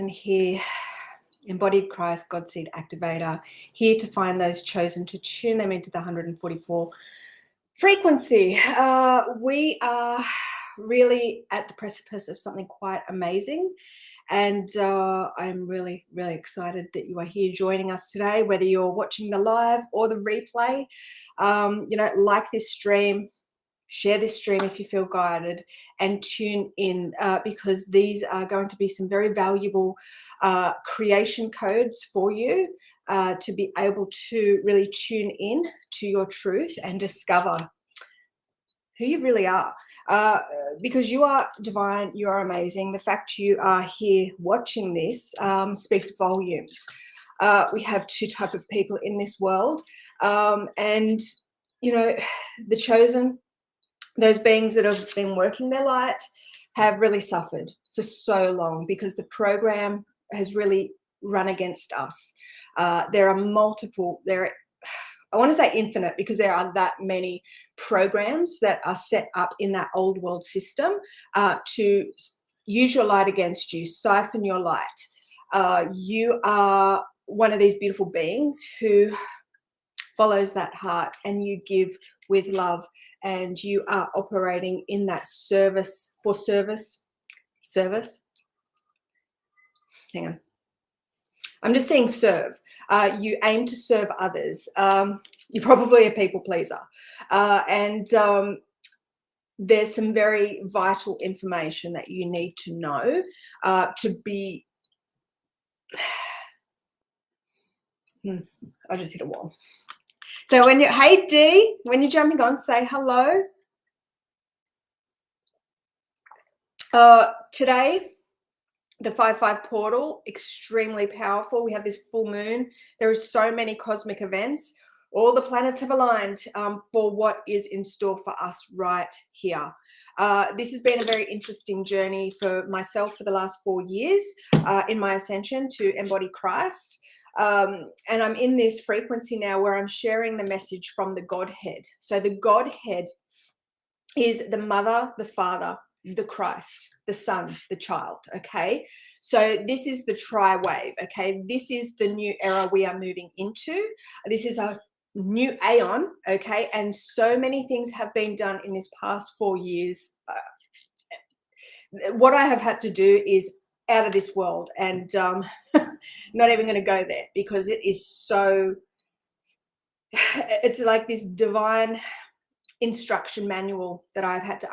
here, embodied Christ, God seed activator, here to find those chosen, to tune them into the 144 frequency. We are really at the precipice of something quite amazing. And I'm really, really excited that you are here joining us today, whether you're watching the live or the replay. Like this stream, share this stream if you feel guided, and tune in because these are going to be some very valuable creation codes for you to be able to really tune in to your truth and discover who you really are, because you are divine, you are amazing. The fact you are here watching this speaks volumes. We have two types of people in this world, and the chosen, those beings that have been working their light, have really suffered for so long because the program has really run against us. There are multiple, I want to say infinite, because there are that many programs that are set up in that old world system to use your light against you, siphon your light. You are one of these beautiful beings who follows that heart, and you give with love, and you are operating in that service. Hang on. I'm just saying serve. You aim to serve others. You're probably a people pleaser. And there's some very vital information that you need to know to be... I just hit a wall. So when you, hey Dee, when you're jumping on, say hello. Today, the 5-5 portal, extremely powerful. We have this full moon. There are so many cosmic events. All the planets have aligned for what is in store for us right here. This has been a very interesting journey for myself for the last 4 years in my ascension to embody Christ. And I'm in this frequency now where I'm sharing the message from the Godhead. So the Godhead is the Mother, the Father, the Christ, the Son, the child. Okay, so this is the tri-wave. Okay, this is the new era we are moving into. This is a new aeon. Okay, and so many things have been done in this past 4 years. What I have had to do is out of this world, and not even going to go there because it is so... it's like this divine instruction manual that I've had to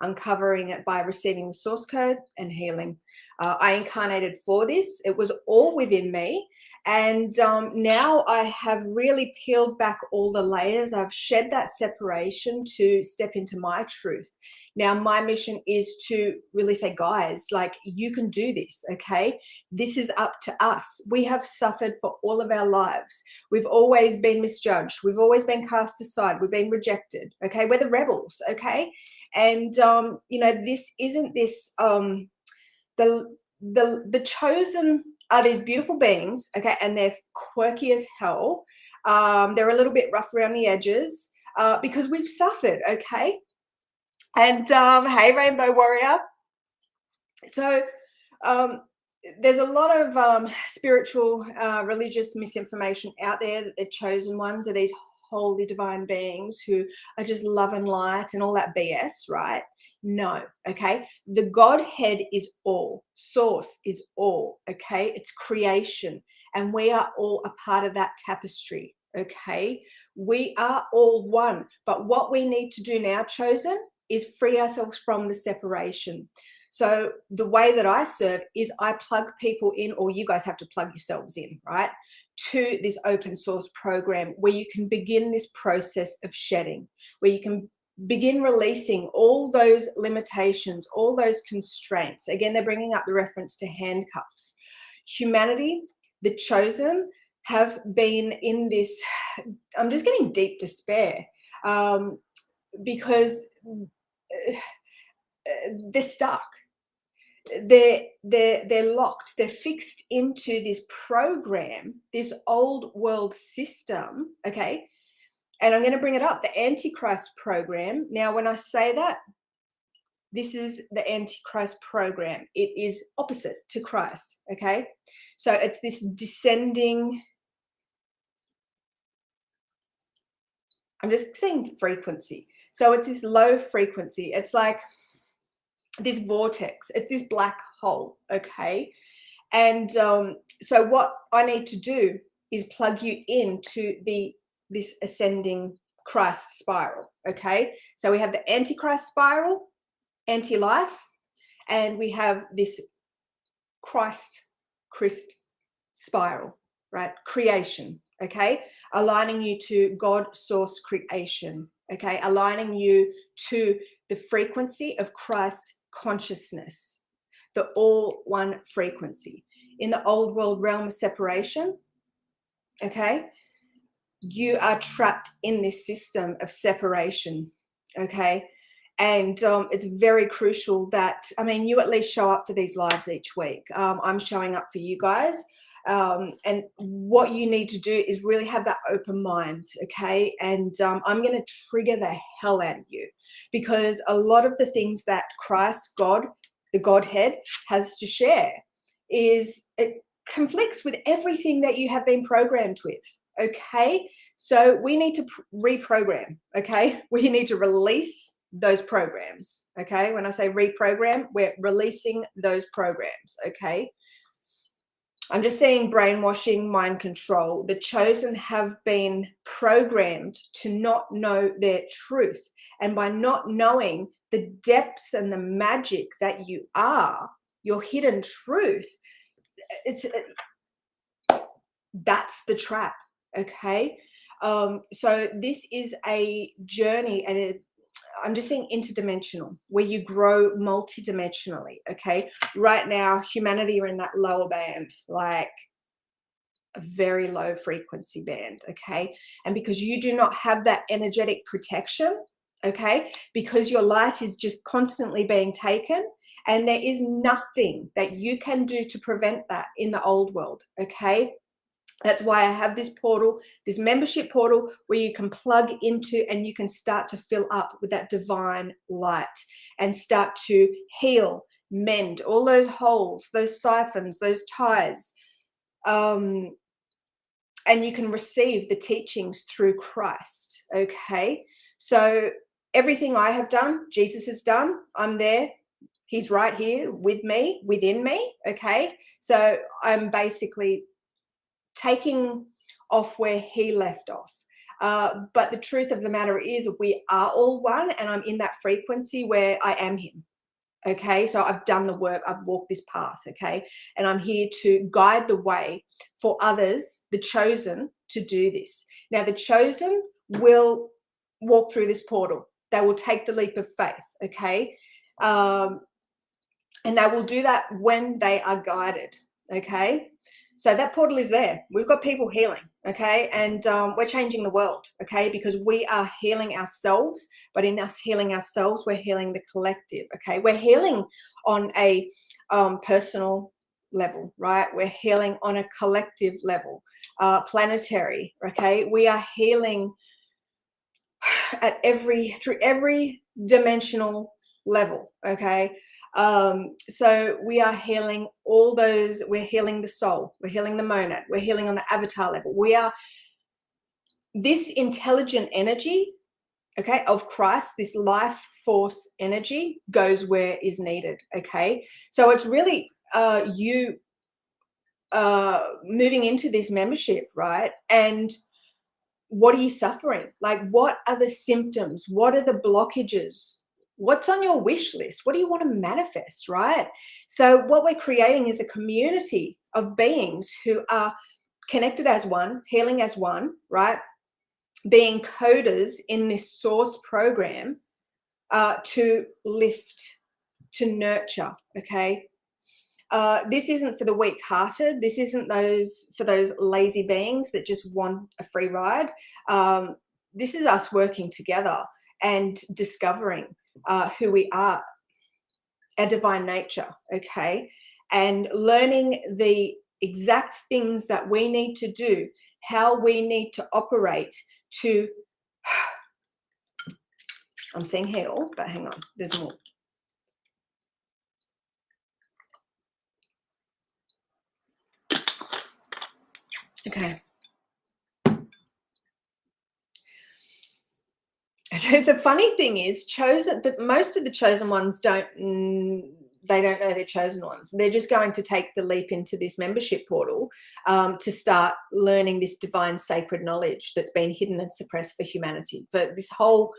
uncovering it by receiving the source code and healing. I incarnated for this. It was all within me. And now I have really peeled back all the layers. I've shed that separation to step into my truth. Now my mission is to really say, guys, like, you can do this, okay? This is up to us. We have suffered for all of our lives. We've always been misjudged. We've always been cast aside. We've been rejected, okay? We're the rebels, okay? And this isn't this the chosen are these beautiful beings, okay, and they're quirky as hell. They're a little bit rough around the edges because we've suffered, okay? And hey, Rainbow Warrior. So there's a lot of spiritual, religious misinformation out there that the chosen ones are these holy divine beings who are just love and light and all that BS, right? No, okay? The Godhead is all. Source is all, okay? It's creation, and we are all a part of that tapestry, okay? We are all one, but what we need to do now, chosen, is free ourselves from the separation. So the way that I serve is I plug people in, or you guys have to plug yourselves in, right, to this open source program where you can begin this process of shedding, where you can begin releasing all those limitations, all those constraints. Again, they're bringing up the reference to handcuffs. Humanity, the chosen, have been in this, I'm just getting deep despair because they're stuck. They're locked. They're fixed into this program, this old world system, okay? And I'm going to bring it up, the Antichrist program. Now, when I say that, This is the Antichrist program. It is opposite to Christ, okay? So it's this descending, I'm just saying frequency. So it's this low frequency. It's like this vortex. It's this black hole, okay? And so what I need to do is plug you into this ascending Christ spiral, okay? So we have the Antichrist spiral, anti-life, and we have this Christ spiral, right? Creation, okay? Aligning you to God source creation, okay? Aligning you to the frequency of Christ consciousness, the all one frequency. In the old world realm of separation, okay, you are trapped in this system of separation, okay? And it's very crucial that, I mean, you at least show up for these lives each week. I'm showing up for you guys. And what you need to do is really have that open mind, okay? And I'm going to trigger the hell out of you, because a lot of the things that Christ, God, the Godhead, has to share is it conflicts with everything that you have been programmed with, okay? So we need to reprogram, okay? We need to release those programs, okay? When I say reprogram, we're releasing those programs, okay? I'm just seeing brainwashing, mind control. The chosen have been programmed to not know their truth. And by not knowing the depths and the magic that you are, your hidden truth, that's the trap, okay? So this is a journey, and I'm just saying interdimensional, where you grow multidimensionally, okay? Right now, humanity are in that lower band, like a very low frequency band, okay? And because you do not have that energetic protection, okay, because your light is just constantly being taken, and there is nothing that you can do to prevent that in the old world, okay? That's why I have this portal, this membership portal, where you can plug into and you can start to fill up with that divine light and start to heal, mend all those holes, those siphons, those ties. And you can receive the teachings through Christ, okay? So everything I have done, Jesus has done. I'm there. He's right here with me, within me, okay? So I'm basically taking off where he left off. But the truth of the matter is we are all one, and I'm in that frequency where I am him. Okay, so I've done the work, I've walked this path, okay, and I'm here to guide the way for others, the chosen, to do this. Now, the chosen will walk through this portal. They will take the leap of faith, okay, and they will do that when they are guided, okay. So that portal is there. We've got people healing, okay? And we're changing the world, okay? Because we are healing ourselves, but in us healing ourselves, we're healing the collective, okay? We're healing on a personal level, right? We're healing on a collective level, planetary, okay? We are healing at through every dimensional level, okay? So we are healing all those, we're healing the soul, we're healing the monad, we're healing on the avatar level. We are this intelligent energy, okay, of Christ, this life force energy goes where is needed, okay? So it's really you moving into this membership, right? And what are you suffering? Like, what are the symptoms? What are the blockages? What's on your wish list? What do you want to manifest, right? So what we're creating is a community of beings who are connected as one, healing as one, right? Being coders in this source program to lift, to nurture, okay? This isn't for the weak-hearted. This isn't for those lazy beings that just want a free ride. This is us working together and discovering who we are, our divine nature, okay? And learning the exact things that we need to do, how we need to operate to, I'm seeing heal, but hang on, there's more. Okay. The funny thing is, most of the chosen ones they don't know they're chosen ones. They're just going to take the leap into this membership portal to start learning this divine sacred knowledge that's been hidden and suppressed for humanity. But this whole,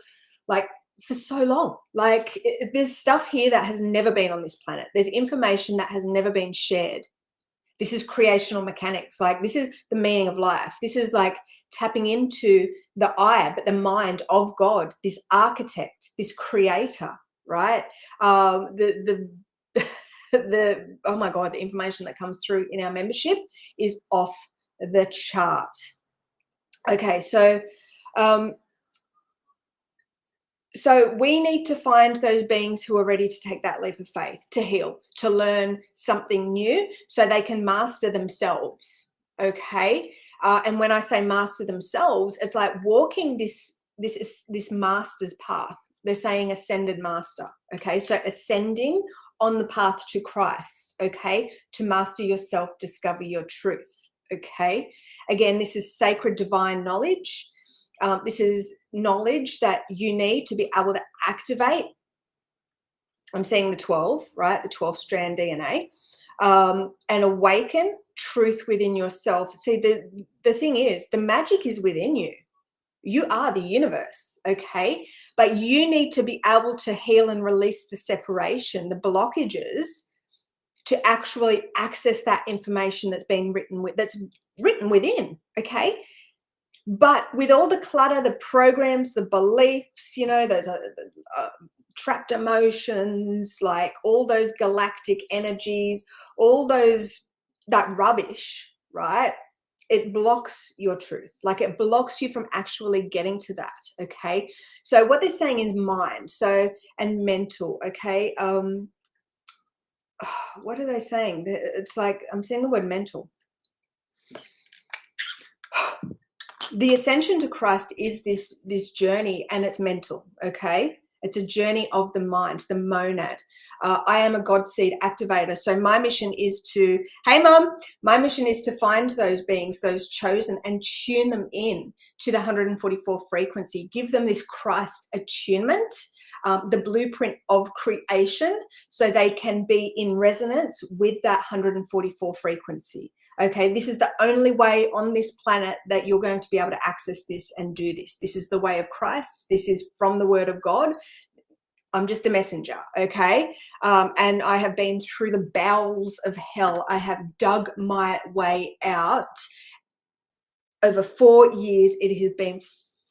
like, for so long, like, there's stuff here that has never been on this planet. There's information that has never been shared. This is creational mechanics. Like, this is the meaning of life. This is like tapping into the I, but the mind of God, this architect, this creator, right? The oh my God, the information that comes through in our membership is off the chart. Okay, so so we need to find those beings who are ready to take that leap of faith, to heal, to learn something new so they can master themselves. Okay. And when I say master themselves, it's like walking this master's path. They're saying ascended master. Okay. So ascending on the path to Christ. Okay. To master yourself, discover your truth. Okay. Again, this is sacred divine knowledge. This is knowledge that you need to be able to activate. I'm seeing the 12, right? The 12 strand DNA, and awaken truth within yourself. See, the thing is, the magic is within you. You are the universe, okay? But you need to be able to heal and release the separation, the blockages, to actually access that information that's written within, okay? But with all the clutter, the programs, the beliefs, you know, those trapped emotions, like all those galactic energies, all that rubbish, right? It blocks your truth. Like, it blocks you from actually getting to that. Okay. So what they're saying is mind. So, and mental. Okay. What are they saying? It's like, I'm saying the word mental. The ascension to Christ is this journey, and it's mental. Okay. It's a journey of the mind, the monad. I am a God seed activator. So my mission is to, hey mom, my mission is to find those beings, those chosen, and tune them in to the 144 frequency. Give them this Christ attunement, the blueprint of creation, so they can be in resonance with that 144 frequency. Okay, this is the only way on this planet that you're going to be able to access this and do this. This is the way of Christ. This is from the word of God. I'm just a messenger, okay? And I have been through the bowels of hell. I have dug my way out. Over 4 years, it has been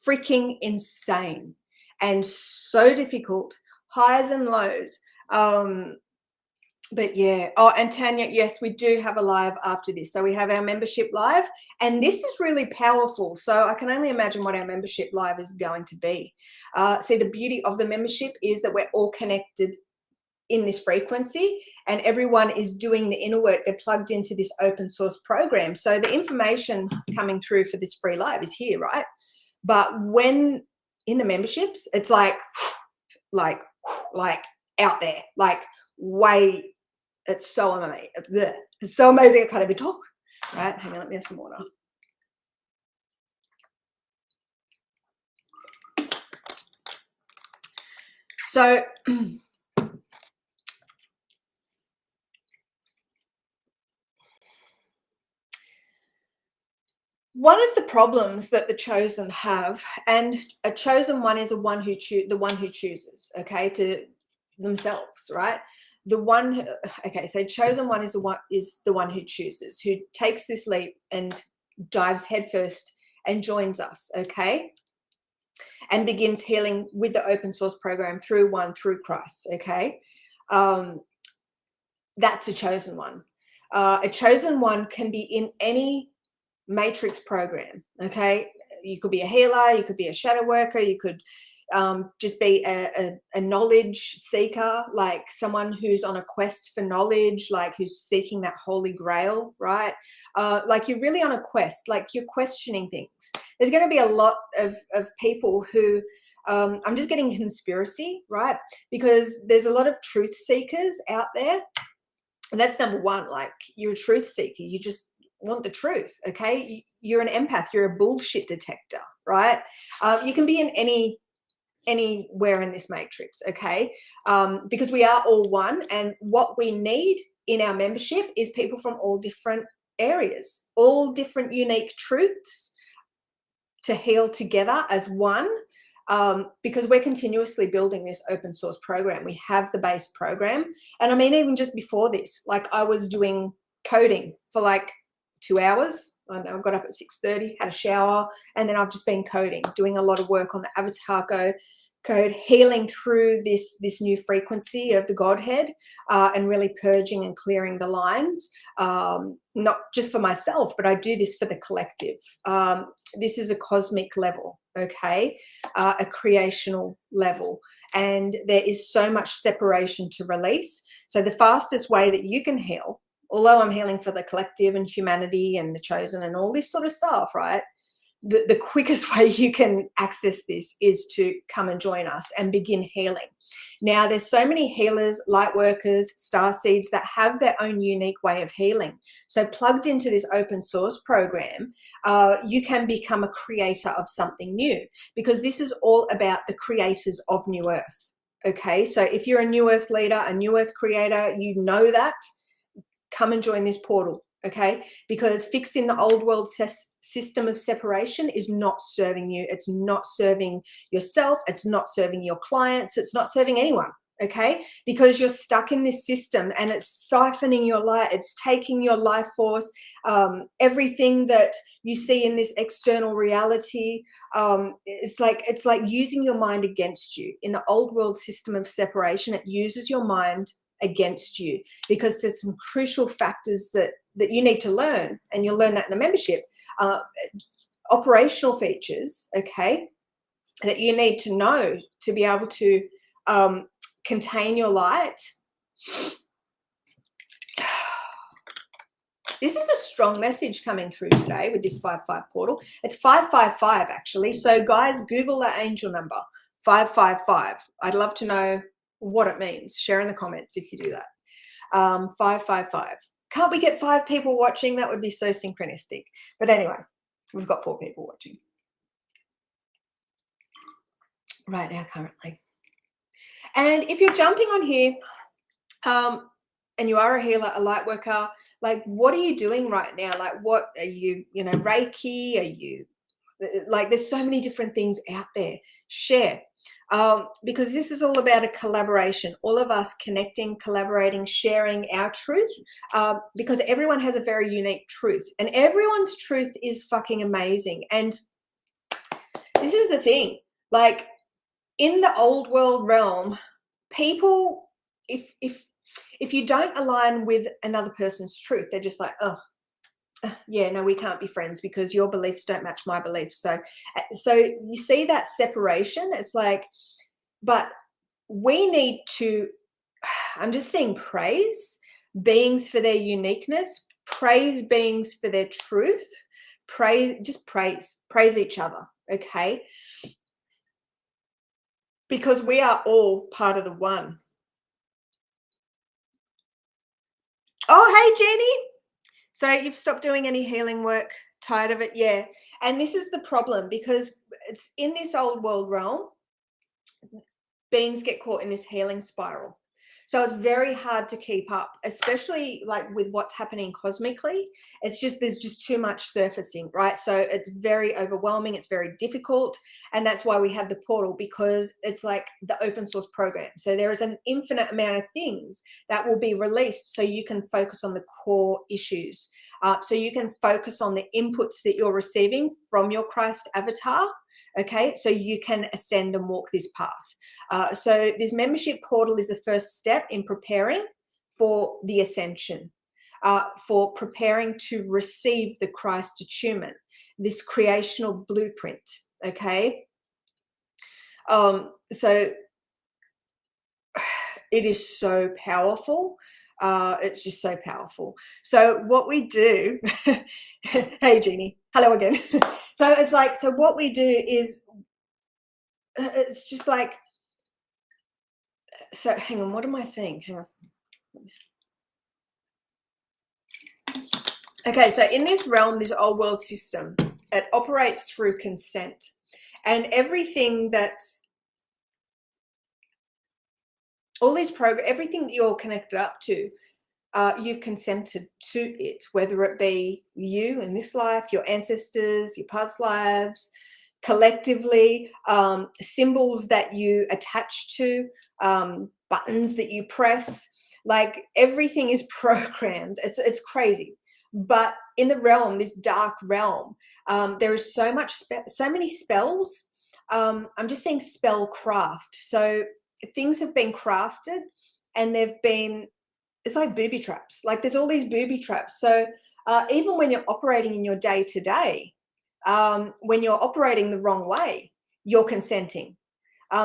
freaking insane and so difficult, highs and lows. But yeah. Oh, and Tanya, yes, we do have a live after this. So we have our membership live, and this is really powerful. So I can only imagine what our membership live is going to be. See, the beauty of the membership is that we're all connected in this frequency, and everyone is doing the inner work. They're plugged into this open source program. So the information coming through for this free live is here, right? But when in the memberships, it's like out there, like way. It's so amazing. It's so amazing. I can't even talk. Right? Hang on. Let me have some water. So one of the problems that the chosen have, and a chosen one is the one who chooses, okay, to themselves, right? Okay, so chosen one is the one who chooses, who takes this leap and dives headfirst and joins us, okay, and begins healing with the open source program through Christ, okay. That's a chosen one. A chosen one can be in any matrix program, okay. You could be a healer, you could be a shadow worker, you could just be a knowledge seeker, like someone who's on a quest for knowledge, like who's seeking that holy grail, right? Like you're really on a quest, like you're questioning things. There's going to be a lot of people who I'm just getting conspiracy, right? Because there's a lot of truth seekers out there, and that's number one. Like, you're a truth seeker, you just want the truth. Okay, you're an empath, you're a bullshit detector, right? You can be in anywhere in this matrix, okay? Because we are all one, and what we need in our membership is people from all different areas, all different unique truths to heal together as one. Because we're continuously building this open source program. We have the base program, and I mean, even just before this, like I was doing coding for like 2 hours. I know, I got up at 6:30, had a shower, and then I've just been coding, doing a lot of work on the avatar code, healing through this new frequency of the Godhead, and really purging and clearing the lines, not just for myself, but I do this for the collective. This is a cosmic level, okay, a creational level, and there is so much separation to release. So the fastest way that you can heal, although I'm healing for the collective and humanity and the chosen and all this sort of stuff, right? The quickest way you can access this is to come and join us and begin healing. Now, there's so many healers, light workers, star seeds that have their own unique way of healing. So plugged into this open source program, you can become a creator of something new, because this is all about the creators of New Earth. Okay, so if you're a New Earth leader, a New Earth creator, you know that, come and join this portal. Okay, because fixing the old world system of separation is not serving you. It's not serving yourself. It's not serving your clients. It's not serving anyone. Okay, because you're stuck in this system and it's siphoning your light. It's taking your life force. Everything that you see in this external reality, it's like using your mind against you. In the old world system of separation, it uses your mind against you, because there's some crucial factors that you need to learn, and you'll learn that in the membership, operational features, okay, that you need to know to be able to contain your light. This is a strong message coming through today with this 5-5 portal. It's 555 actually. So guys, Google that angel number, 555. I'd love to know what it means. Share in the comments if you do that. 555. Can't we get 5 people watching? That would be so synchronistic. But anyway, we've got 4 people watching right now currently. And if you're jumping on here, and you are a healer, a light worker, like what are you doing right now? Like what are you, Reiki? Are you, like there's so many different things out there. Share. Because this is all about a collaboration, all of us connecting, collaborating, sharing our truth, because everyone has a very unique truth, and everyone's truth is fucking amazing. And this is the thing, like in the old world realm, people, if you don't align with another person's truth, they're just like, oh, yeah, no, we can't be friends because your beliefs don't match my beliefs. So you see that separation. It's like, but we need to, I'm just seeing praise beings for their uniqueness, praise beings for their truth, praise each other. Okay. Because we are all part of the one. Oh, hey, Jenny. So you've stopped doing any healing work, tired of it? Yeah. And this is the problem, because it's in this old world realm, beings get caught in this healing spiral. So it's very hard to keep up, especially like with what's happening cosmically. It's just, there's just too much surfacing, right? So it's very overwhelming. It's very difficult. And that's why we have the portal, because it's like the open source program. So there is an infinite amount of things that will be released, so you can focus on the core issues. So you can focus on the inputs that you're receiving from your Christ avatar. Okay, so you can ascend and walk this path. So this membership portal is the first step in preparing for the ascension, for preparing to receive the Christ attunement, this creational blueprint. Okay, so it is so powerful. It's just so powerful. So what we do, hey Jeannie, hello again. So it's like, so what we do is, it's just like, so hang on, what am I saying? Hang on. Okay, so in this realm, this old world system, it operates through consent. And everything that's, all these everything that you're connected up to, you've consented to it, whether it be you in this life, your ancestors, your past lives, collectively, symbols that you attach to, buttons that you press, like everything is programmed. It's crazy. But in the realm, this dark realm, there is so much, so many spells. I'm just saying spell craft. So things have been crafted and they've been, it's like booby traps. Like there's all these booby traps. So even when you're operating in your day to day, when you're operating the wrong way, you're consenting.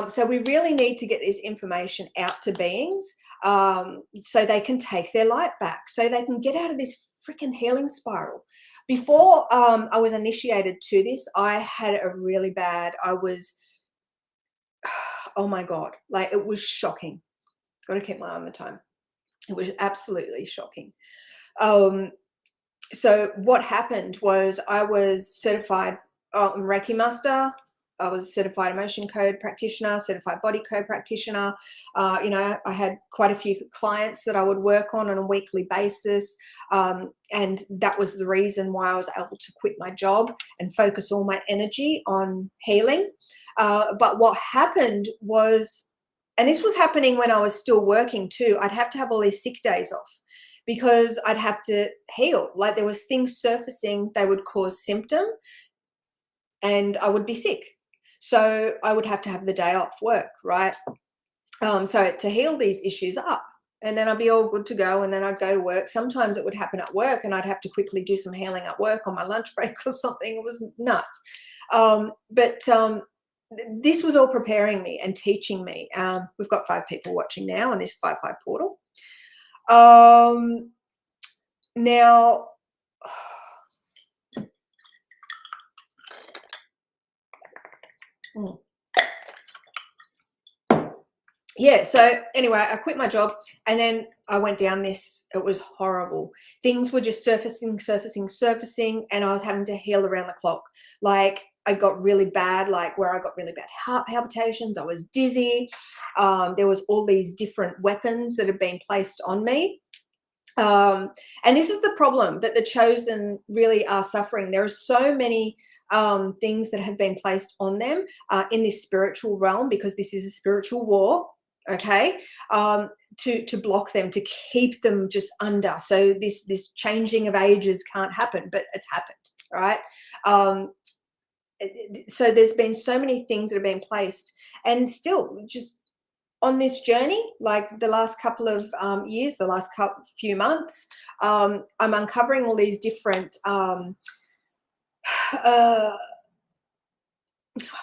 So we really need to get this information out to beings, so they can take their light back, so they can get out of this freaking healing spiral. Before I was initiated to this, I had a really bad, I was, oh my God, like it was shocking. Got to keep my eye on the time. It was absolutely shocking. So what happened was I was certified Reiki master. I was certified emotion code practitioner, certified body code practitioner. You know, I had quite a few clients that I would work on a weekly basis. And that was the reason why I was able to quit my job and focus all my energy on healing. But what happened was, and this was happening when I was still working too, I'd have to have all these sick days off because I'd have to heal. Like there was things surfacing, they would cause symptom and I would be sick. So I would have to have the day off work, right? So to heal these issues up, and then I'd be all good to go, and then I'd go to work. Sometimes it would happen at work and I'd have to quickly do some healing at work on my lunch break or something. It was nuts. But this was all preparing me and teaching me. We've got 5 people watching now on this 5-5 portal. Now, yeah, so anyway, I quit my job and then I went down this, it was horrible. Things were just surfacing, and I was having to heal around the clock. Like I got really bad, like where I got really bad heart palpitations, I was dizzy. There was all these different weapons that had been placed on me. And this is the problem that the chosen really are suffering. There are so many things that have been placed on them in this spiritual realm, because this is a spiritual war, okay, to block them, to keep them just under. So this changing of ages can't happen, but it's happened, right? So there's been so many things that have been placed, and still just on this journey, like the last couple of years, the last few months, I'm uncovering all these different,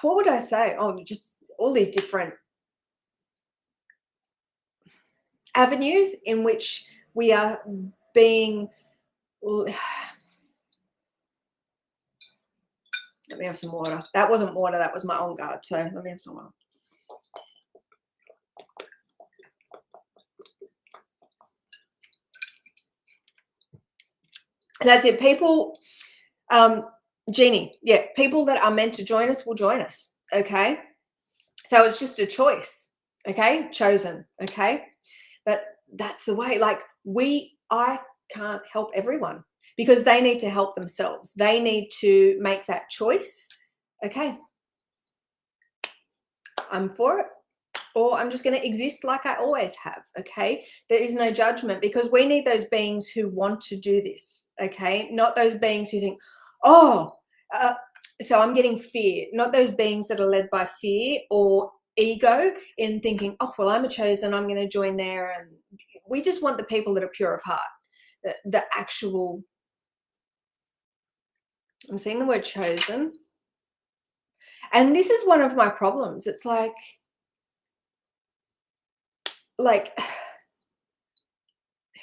what would I say? Oh, just all these different avenues in which we are being, let me have some water. That wasn't water, that was my on guard. So let me have some water. That's it. People, Jeannie, yeah, people that are meant to join us will join us, okay? So it's just a choice, okay? Chosen, okay? That's the way. Like I can't help everyone because they need to help themselves. They need to make that choice. Okay, I'm for it, or I'm just going to exist like I always have. Okay, there is no judgment, because we need those beings who want to do this. Okay, not those beings who think, oh, so I'm getting fear, not those beings that are led by fear or ego in thinking, oh, well, I'm a chosen, I'm going to join there. And we just want the people that are pure of heart, the actual, I'm seeing the word chosen. And this is one of my problems. It's like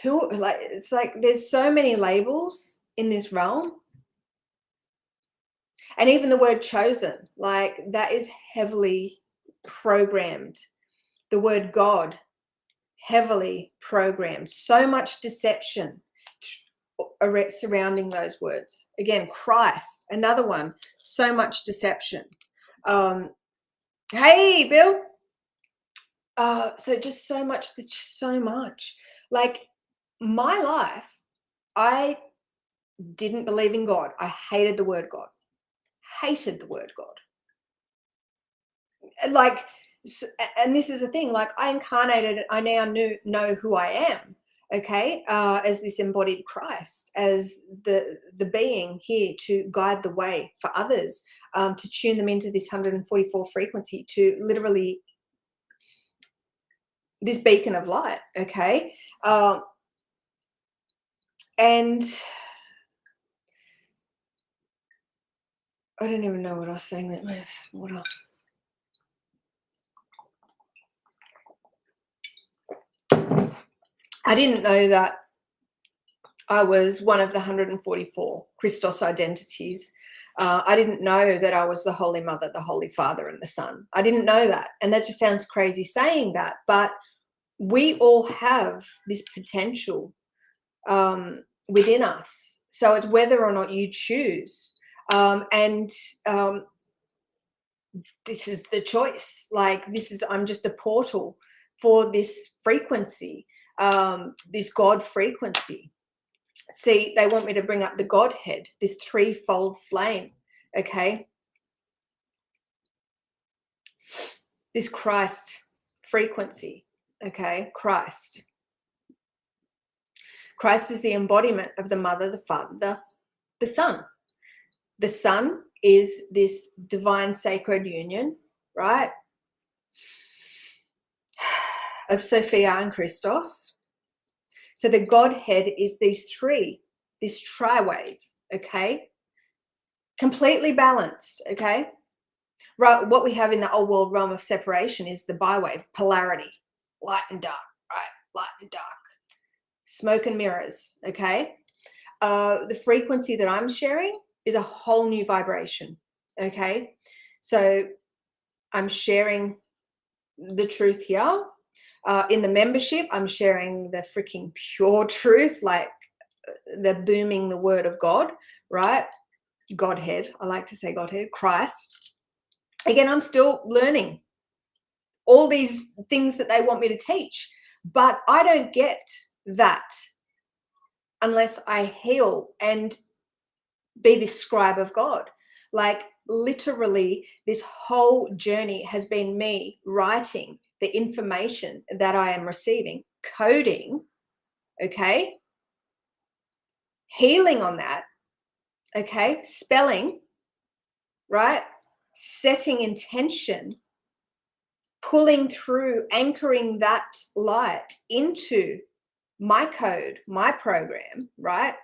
who, like, it's like there's so many labels in this realm. And even the word chosen, like that is heavily programmed. The word God, heavily programmed. So much deception surrounding those words. Again, Christ, another one, so much deception. Hey, Bill. So just so much, like my life, I didn't believe in God. I hated the word God. Hated the word God. Like, and this is the thing, like I incarnated it. I now know who I am, okay, as this embodied Christ, as the being here to guide the way for others, to tune them into this 144 frequency, to literally this beacon of light, okay. And I don't even know what I was saying that with. What else? I didn't know that I was one of the 144 Christos identities. I didn't know that I was the Holy Mother, the Holy Father, and the Son. I didn't know that. And that just sounds crazy saying that, but we all have this potential within us. So it's whether or not you choose. This is the choice. Like I'm just a portal for this frequency, this God frequency. See, they want me to bring up the Godhead, this threefold flame, okay? This Christ frequency, okay? Christ. Christ is the embodiment of the Mother, the Father, the Son. The Son is this divine sacred union, right, of Sophia and Christos. So the Godhead is these three, this tri-wave, okay? Completely balanced, okay? Right, what we have in the old world realm of separation is the bi-wave, polarity, light and dark, right? Light and dark, smoke and mirrors, okay? The frequency that I'm sharing is a whole new vibration, okay? So I'm sharing the truth here. In the membership, I'm sharing the freaking pure truth, like the booming the word of God, right? Godhead, I like to say Godhead, Christ. Again, I'm still learning all these things that they want me to teach, but I don't get that unless I heal and be this scribe of God. Like literally this whole journey has been me writing the information that I am receiving, coding, okay, healing on that, okay, spelling, right, setting intention, pulling through, anchoring that light into my code, my program, right?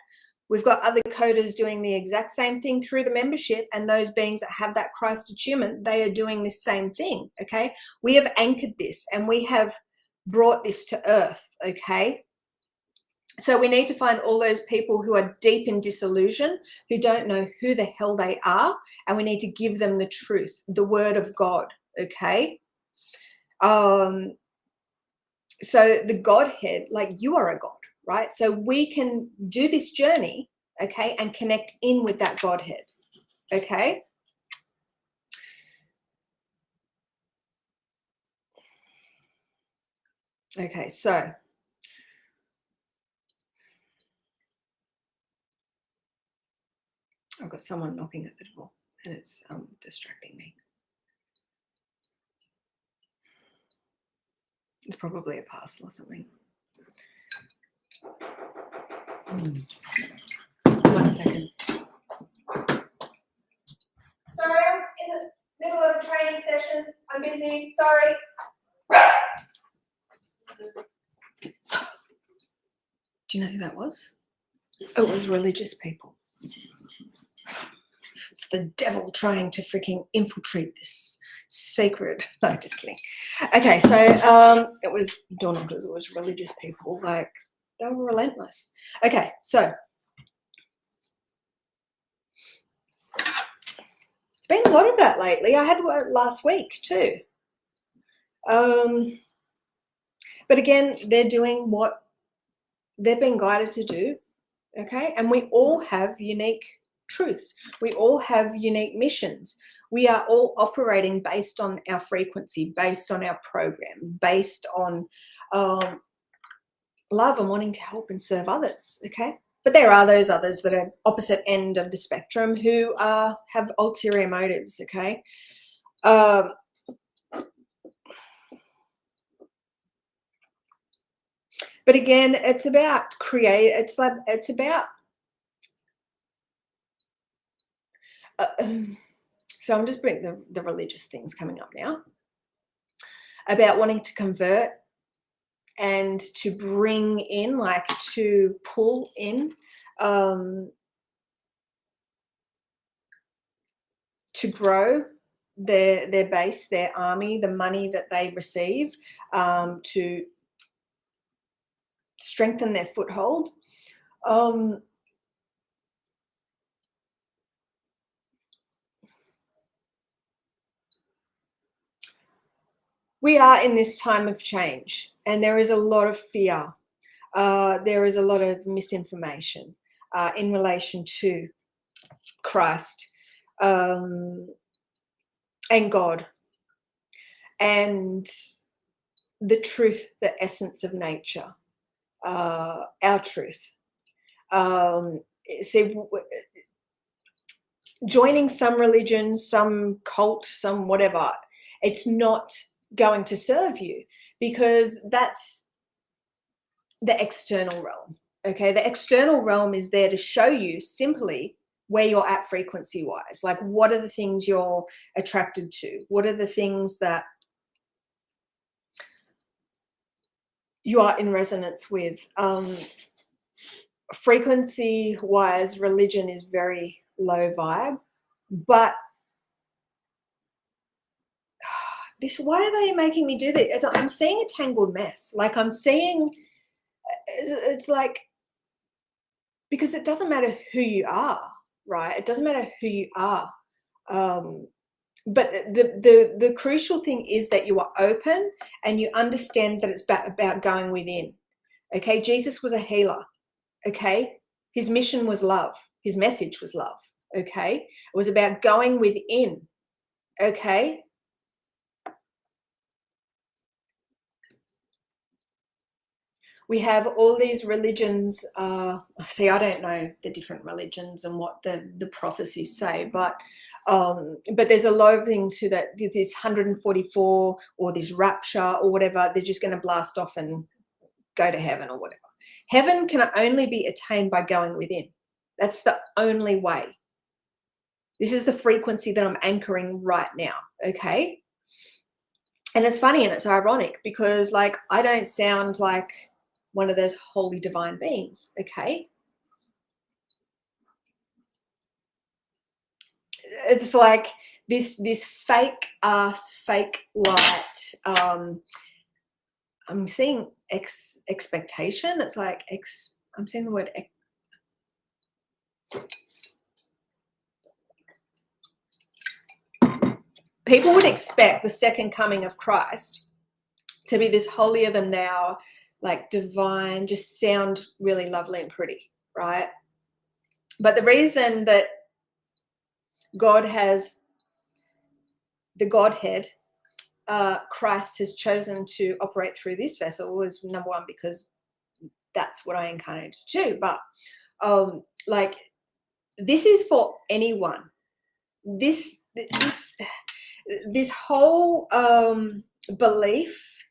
We've got other coders doing the exact same thing through the membership, and those beings that have that Christ attunement, they are doing this same thing, okay? We have anchored this and we have brought this to earth, okay? So we need to find all those people who are deep in disillusion, who don't know who the hell they are, and we need to give them the truth, the word of God, okay? So the Godhead, like you are a God, right? So we can do this journey, okay, and connect in with that Godhead, okay? Okay, so I've got someone knocking at the door and it's distracting me. It's probably a parcel or something. 1 second. Sorry, I'm in the middle of a training session. I'm busy. Sorry. Do you know who that was? Oh, it was religious people. It's the devil trying to freaking infiltrate this sacred. No, just kidding. Okay, so it was door knockers. It was religious people. Like they were relentless. Okay, so it's been a lot of that lately. I had one last week too. But again, they're doing what they've been guided to do. okay? And we all have unique truths. We all have unique missions. We are all operating based on our frequency, based on our program, based on love and wanting to help and serve others, okay? But there are those others that are opposite end of the spectrum who have ulterior motives, okay? Um, but again, it's about it's about so I'm just bringing the religious things coming up now, about wanting to convert and to bring in, like to pull in, to grow their base, their army, the money that they receive, to strengthen their foothold. We are in this time of change, and there is a lot of fear. There is a lot of misinformation in relation to Christ and God and the truth, the essence of nature, our truth. See, joining some religion, some cult, some whatever, it's not going to serve you, because that's the external realm. Okay, the external realm is there to show you simply where you're at frequency wise. Like, what are the things you're attracted to? What are the things that you are in resonance with? Frequency wise, religion is very low vibe, but this, why are they making me do this? I'm seeing a tangled mess. Like, I'm seeing, it's like, because it doesn't matter who you are, right? It doesn't matter who you are. But the crucial thing is that you are open and you understand that it's about going within. Okay, Jesus was a healer. Okay, his mission was love. His message was love. Okay, it was about going within. Okay, we have all these religions. See, I don't know the different religions and what the prophecies say, but there's a lot of things who that this 144 or this rapture or whatever, they're just going to blast off and go to heaven or whatever. Heaven can only be attained by going within. That's the only way. This is the frequency that I'm anchoring right now. Okay. And it's funny and it's ironic because, like, I don't sound like one of those holy divine beings. Okay. It's like this fake ass, fake light. I'm seeing expectation. It's like I'm seeing the word people would expect the second coming of Christ to be this holier than thou, like divine, just sound really lovely and pretty, right? But the reason that God has the Godhead, Christ has chosen to operate through this vessel was, number one, because that's what I incarnated to do. But like, this is for anyone. This whole belief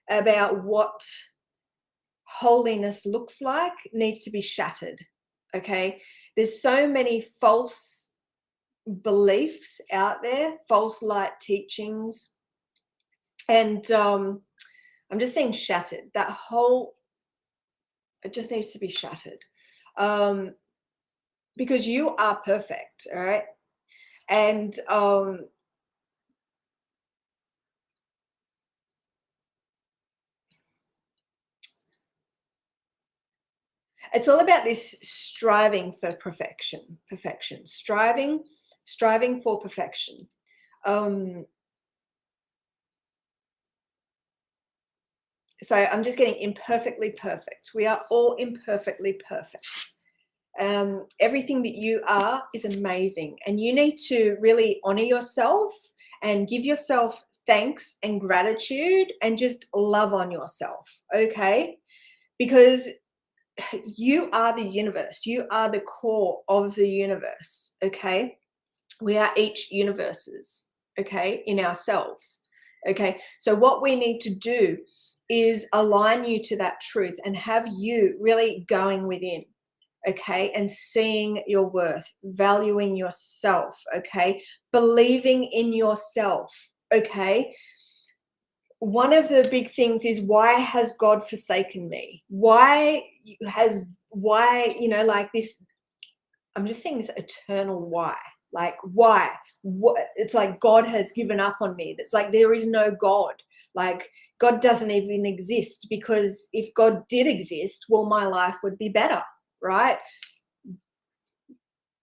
about what holiness looks like needs to be shattered. Okay, there's so many false beliefs out there, false light teachings, and I'm just saying shattered. That whole, it just needs to be shattered, because you are perfect, all right? And it's all about this striving for perfection, striving for perfection. So I'm just getting imperfectly perfect. We are all imperfectly perfect. Everything that you are is amazing, and you need to really honor yourself and give yourself thanks and gratitude and just love on yourself, okay? Because you are the universe. You are the core of the universe, okay? We are each universes, okay, in ourselves, okay? So what we need to do is align you to that truth and have you really going within, okay, and seeing your worth, valuing yourself, okay, believing in yourself, okay. One of the big things is, why has God forsaken me? Why, you know, like this, I'm just seeing this eternal why. Like, why? What? It's like God has given up on me. It's like there is no God. Like, God doesn't even exist, because if God did exist, well, my life would be better, right?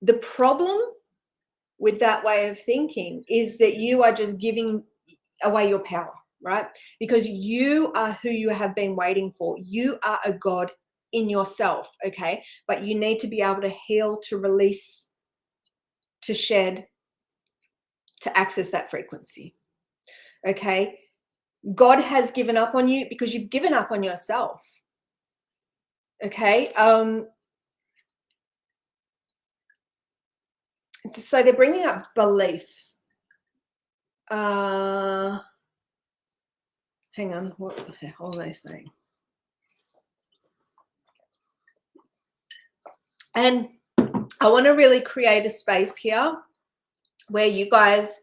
The problem with that way of thinking is that you are just giving away your power, right? Because you are who you have been waiting for. You are a God in yourself, okay? But you need to be able to heal, to release, to shed, to access that frequency, okay? God has given up on you because you've given up on yourself, okay? So they're bringing up belief. Hang on, what the hell are they saying? And I want to really create a space here where you guys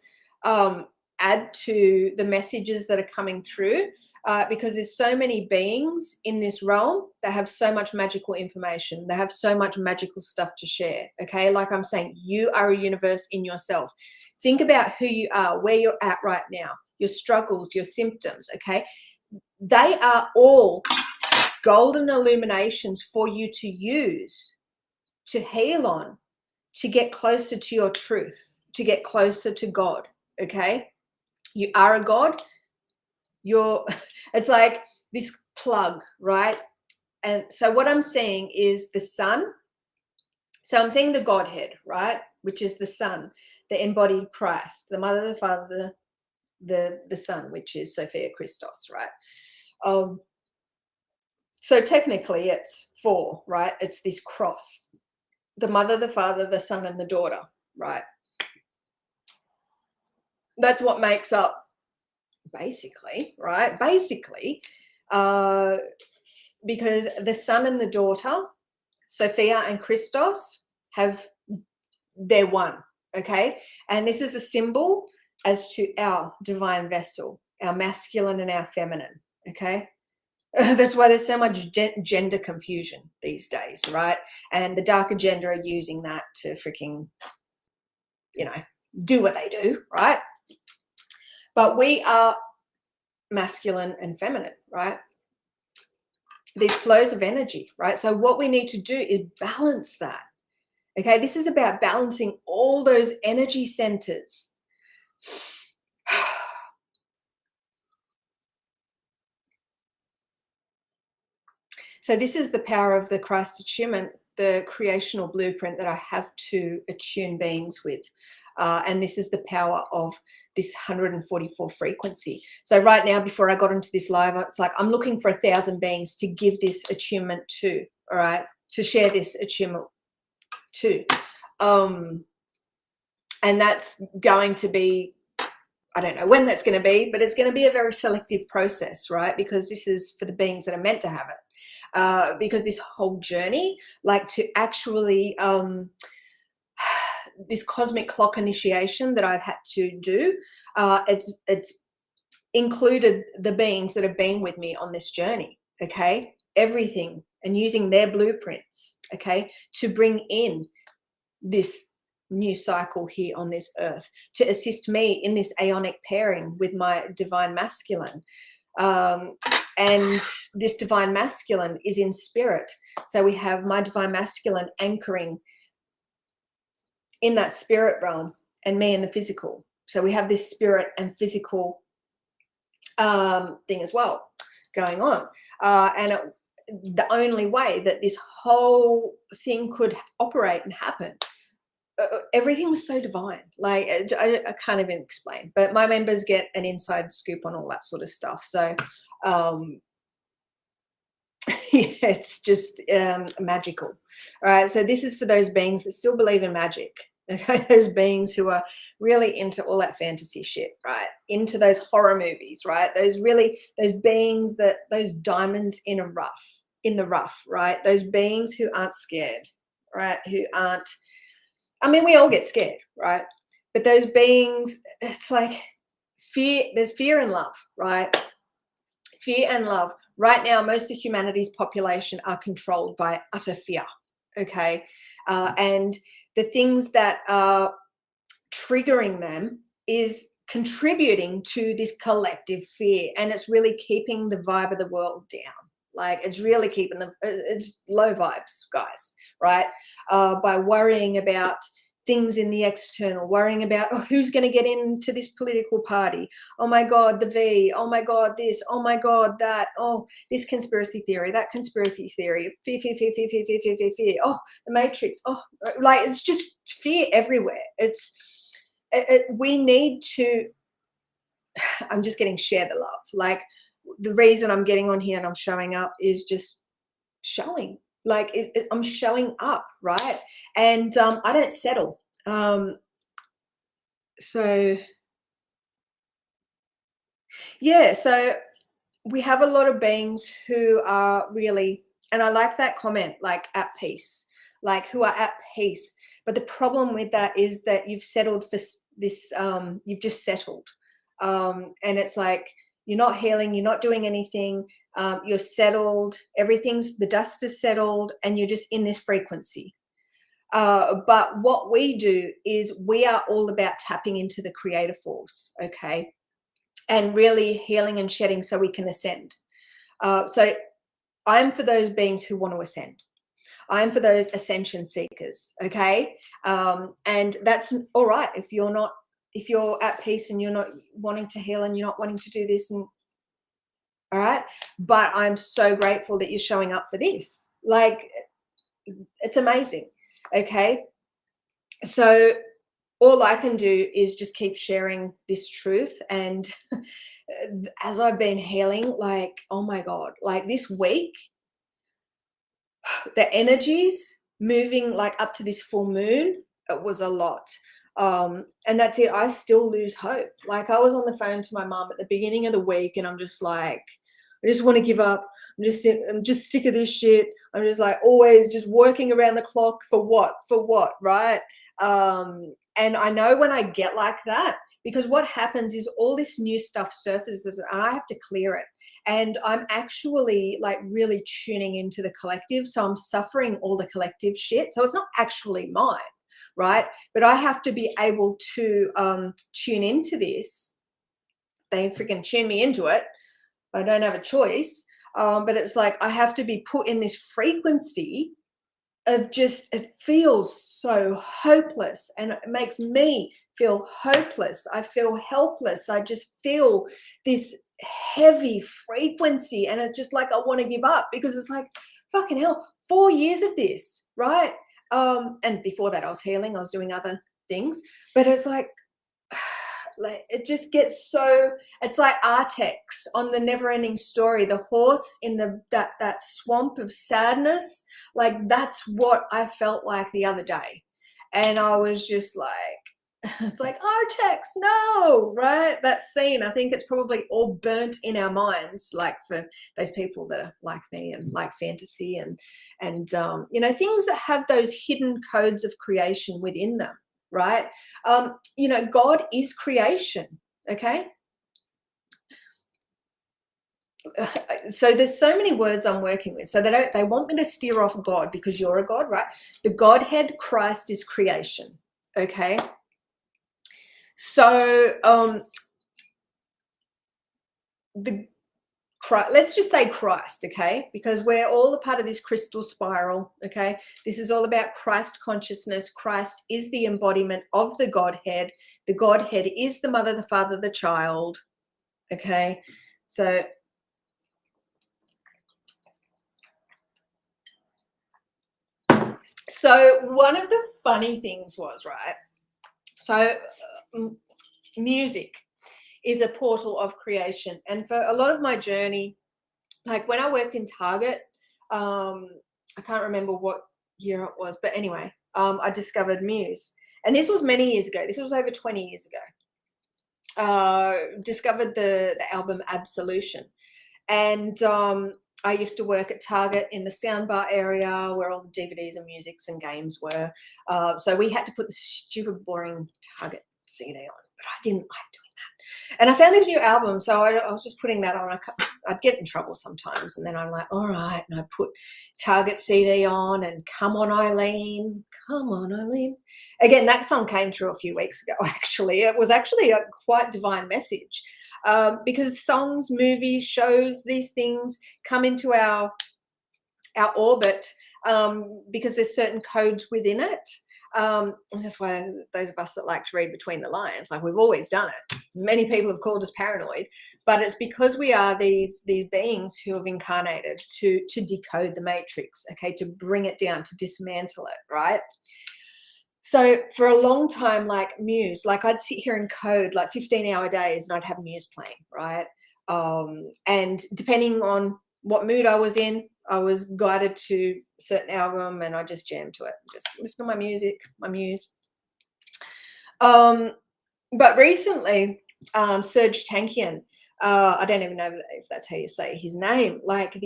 add to the messages that are coming through, because there's so many beings in this realm that have so much magical information. They have so much magical stuff to share, okay? Like I'm saying, you are a universe in yourself. Think about who you are, where you're at right now, your struggles, your symptoms, okay? They are all golden illuminations for you to use, to heal on, to get closer to your truth, to get closer to God, okay? You are a God. It's like this plug, right? And so what I'm seeing is the sun. So I'm seeing the Godhead, right? Which is the Son, the embodied Christ, the Mother, the Father, the Son, which is Sophia Christos, right? So technically it's four, right? It's this cross, the Mother, the Father, the Son, and the daughter, right? That's what makes up, basically, right? Basically, because the son and the daughter, Sophia and Christos, they're one, okay? And this is a symbol as to our divine vessel, our masculine and our feminine, okay? That's why there's so much gender confusion these days, right? And the dark agenda are using that to freaking, you know, do what they do, right? But we are masculine and feminine, right? These flows of energy, right? So what we need to do is balance that, okay? This is about balancing all those energy centers. So this is the power of the Christ attunement, the creational blueprint that I have to attune beings with. And this is the power of this 144 frequency. So right now, before I got into this live, it's like I'm looking for 1,000 beings to give this attunement to, all right, to share this attunement to. And that's going to be, I don't know when that's going to be, but it's going to be a very selective process, right? Because this is for the beings that are meant to have it. Because this whole journey, like to actually, this cosmic clock initiation that I've had to do, it's included the beings that have been with me on this journey, okay? Everything, and using their blueprints, okay, to bring in this new cycle here on this earth, to assist me in this aeonic pairing with my divine masculine. And this divine masculine is in spirit. So we have my divine masculine anchoring in that spirit realm and me in the physical. So we have this spirit and physical thing as well going on. And the only way that this whole thing could operate and happen. Everything was so divine. Like, I can't even explain. But my members get an inside scoop on all that sort of stuff. So, yeah, it's just magical. All right. So this is for those beings that still believe in magic. Okay, those beings who are really into all that fantasy shit, right? Into those horror movies, right? Those beings those diamonds in the rough, right? Those beings who aren't scared, right? Who aren't, I mean, we all get scared, right? But those beings, it's like fear, there's fear and love, right? Fear and love. Right now, most of humanity's population are controlled by utter fear, okay? And the things that are triggering them is contributing to this collective fear, and it's really keeping the vibe of the world down. Like, it's really keeping them, it's low vibes, guys, right? By worrying about things in the external, worrying about, oh, who's going to get into this political party? Oh my God, the V. Oh my God, this. Oh my God, that. Oh, this conspiracy theory, that conspiracy theory. Fear, fear, fear, fear, fear, fear, fear, fear, fear. Oh, the Matrix. Oh, like, it's just fear everywhere. We need to, I'm just getting share the love. Like, the reason I'm getting on here and I'm showing up is just showing. Like, I'm showing up, right? And I don't settle. So yeah, so we have a lot of beings who are really, and I like that comment, like, at peace, like, who are at peace. But the problem with that is that you've settled for this, you've just settled. And it's like, you're not healing, you're not doing anything, you're settled, the dust is settled, and you're just in this frequency. But what we do is we are all about tapping into the creative force, okay? And really healing and shedding so we can ascend. So I'm for those beings who want to ascend. I'm for those ascension seekers, okay? And that's all right if you're at peace and you're not wanting to heal and you're not wanting to do this, and all right. But I'm so grateful that you're showing up for this. Like, it's amazing, okay? So all I can do is just keep sharing this truth. And as I've been healing, like, oh my God, like this week, the energies moving like up to this full moon, it was a lot. And that's it. I still lose hope. Like, I was on the phone to my mom at the beginning of the week and I'm just like, I just want to give up. I'm just sick of this shit. I'm just like always just working around the clock for what, right? And I know when I get like that, because what happens is all this new stuff surfaces and I have to clear it. And I'm actually like really tuning into the collective. So I'm suffering all the collective shit. So it's not actually mine, right? But I have to be able to tune into this. They freaking tune me into it. I don't have a choice. But it's like I have to be put in this frequency of just, it feels so hopeless and it makes me feel hopeless. I feel helpless. I just feel this heavy frequency and it's just like I want to give up, because it's like, fucking hell, 4 years of this, right? And before that I was healing, I was doing other things, but it's like it just gets so, it's like Artex on the Never Ending Story, the horse in that swamp of sadness. Like, that's what I felt like the other day. And I was just like, it's like, Artex, no, right? That scene, I think it's probably all burnt in our minds, like for those people that are like me and like fantasy and you know, things that have those hidden codes of creation within them, right? You know, God is creation, okay? So there's so many words I'm working with. So they want me to steer off God because you're a God, right? The Godhead, Christ is creation, okay? So let's just say Christ, okay? Because we're all a part of this crystal spiral, okay? This is all about Christ consciousness. Christ is the embodiment of the Godhead. The Godhead is the mother, the father, the child, okay? So So one of the funny things was, right, so music is a portal of creation, and for a lot of my journey, like when I worked in Target, I can't remember what year it was, but anyway, I discovered Muse, and this was many years ago. This was over 20 years ago. Discovered the album Absolution, and I used to work at Target in the soundbar area where all the DVDs and musics and games were. So we had to put the stupid, boring Target CD on, but I didn't like doing that. And I found this new album, so I was just putting that on. I'd get in trouble sometimes, and then I'm like, all right, and I put Target CD on, and Come On Eileen, Come On Eileen. Again, that song came through a few weeks ago, actually. It was actually a quite divine message. Because songs, movies, shows, these things come into our orbit because there's certain codes within it. And that's why those of us that like to read between the lines, like we've always done it. Many people have called us paranoid, but it's because we are these beings who have incarnated to decode the matrix, okay, to bring it down, to dismantle it, right? So for a long time, like Muse, like I'd sit here and code like 15-hour days and I'd have Muse playing, right? And depending on what mood I was in, I was guided to a certain album and I just jammed to it, just listen to my music, my Muse. But recently, Serge Tankian, I don't even know if that's how you say his name, like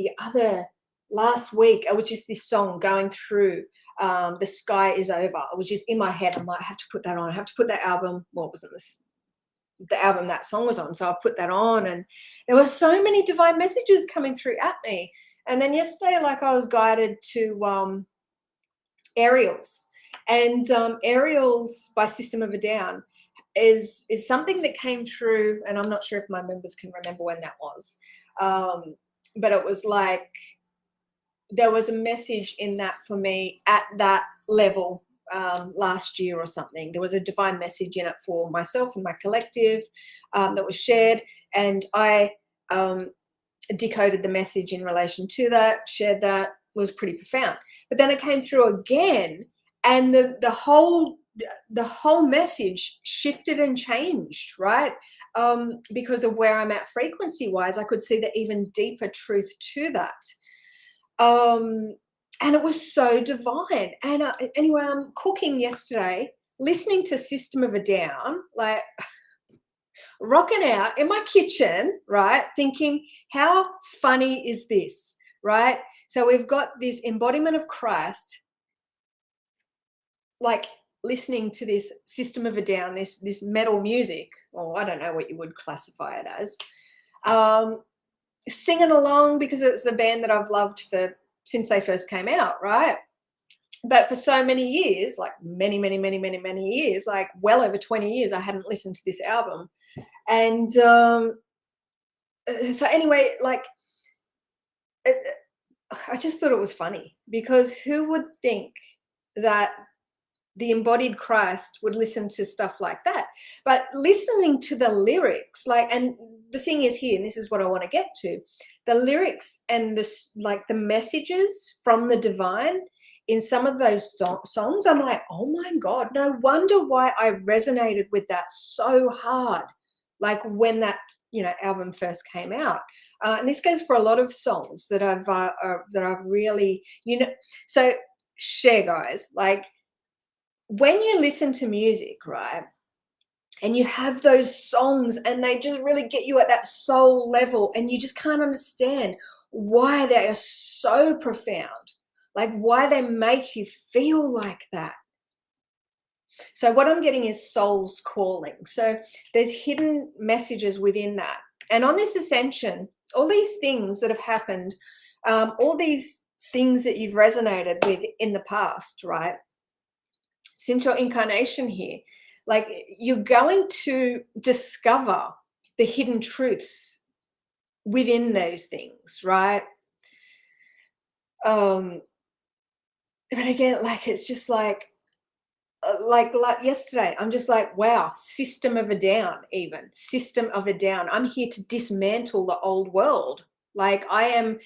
last week, it was just this song going through, The Sky Is Over. It was just in my head. I'm like, I have to put that on. I have to put that album. Well, it wasn't the album that song was on. So I put that on, and there were so many divine messages coming through at me. And then yesterday, like I was guided to Aerials. And Aerials by System of a Down is something that came through, and I'm not sure if my members can remember when that was. But it was like, there was a message in that for me at that level last year or something. There was a divine message in it for myself and my collective that was shared, and I decoded the message in relation to that, shared that. Was pretty profound. But then it came through again, and the whole message shifted and changed, right? Because of where I'm at frequency wise, I could see the even deeper truth to that. And it was so divine. And anyway, I'm cooking yesterday, listening to System of a Down, like rocking out in my kitchen, right? Thinking, how funny is this, right? So we've got this embodiment of Christ, like listening to this System of a Down, this metal music, or I don't know what you would classify it as, singing along because it's a band that I've loved since they first came out, right? But for so many years, like many years, like well over 20 years, I hadn't listened to this album. And so anyway, like I just thought it was funny, because who would think that the embodied Christ would listen to stuff like that? But listening to the lyrics, like, and the thing is here, and this is what I want to get to, the lyrics and the messages from the divine in some of those songs, I'm like, oh my God, no wonder why I resonated with that so hard. Like when that, album first came out. And this goes for a lot of songs that I've really, so share, guys, like, when you listen to music, right, and you have those songs and they just really get you at that soul level, and you just can't understand why they are so profound, like why they make you feel like that. So what I'm getting is soul's calling. So there's hidden messages within that. And on this ascension, all these things that have happened, all these things that you've resonated with in the past, right? Since your incarnation here, like, you're going to discover the hidden truths within those things, right? But again, like, it's just like yesterday, I'm just like, wow, System of a Down, even System of a Down. I'm here to dismantle the old world. Like, I am